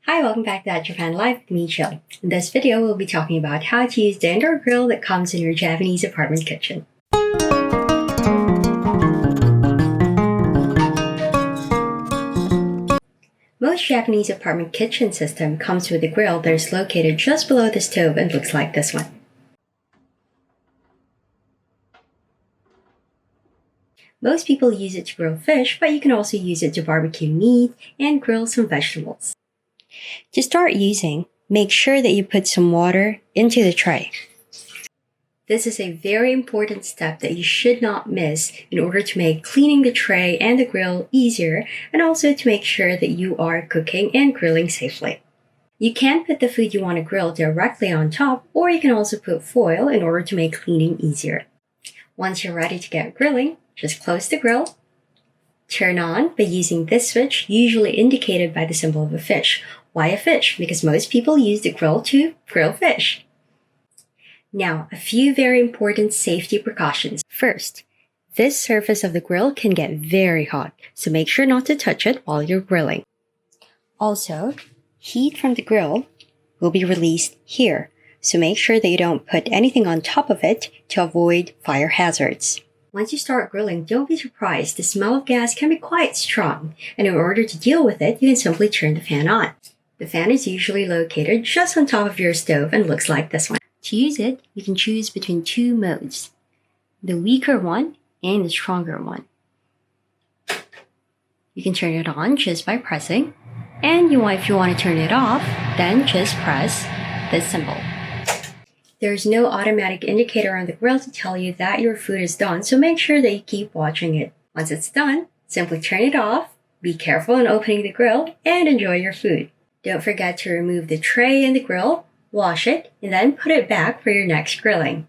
Hi, welcome back to ThatJapanLife with me, Jill. In this video, we'll be talking about how to use the indoor grill that comes in your Japanese apartment kitchen. Most Japanese apartment kitchen system comes with a grill that is located just below the stove and looks like this one. Most people use it to grill fish, but you can also use it to barbecue meat and grill some vegetables. To start using, make sure that you put some water into the tray. This is a very important step that you should not miss in order to make cleaning the tray and the grill easier, and also to make sure that you are cooking and grilling safely. You can put the food you want to grill directly on top, or you can also put foil in order to make cleaning easier. Once you're ready to get grilling, just close the grill, turn on by using this switch, usually indicated by the symbol of a fish. Why a fish? Because most people use the grill to grill fish. Now, a few very important safety precautions. First, this surface of the grill can get very hot, so make sure not to touch it while you're grilling. Also, heat from the grill will be released here, so make sure that you don't put anything on top of it to avoid fire hazards. Once you start grilling, don't be surprised. The smell of gas can be quite strong, and in order to deal with it, you can simply turn the fan on. The fan is usually located just on top of your stove and looks like this one. To use it, you can choose between two modes, the weaker one and the stronger one. You can turn it on just by pressing, and if you want to turn it off, then just press this symbol. There's no automatic indicator on the grill to tell you that your food is done, so make sure that you keep watching it. Once it's done, simply turn it off, be careful in opening the grill, and enjoy your food. Don't forget to remove the tray and the grill, wash it, and then put it back for your next grilling.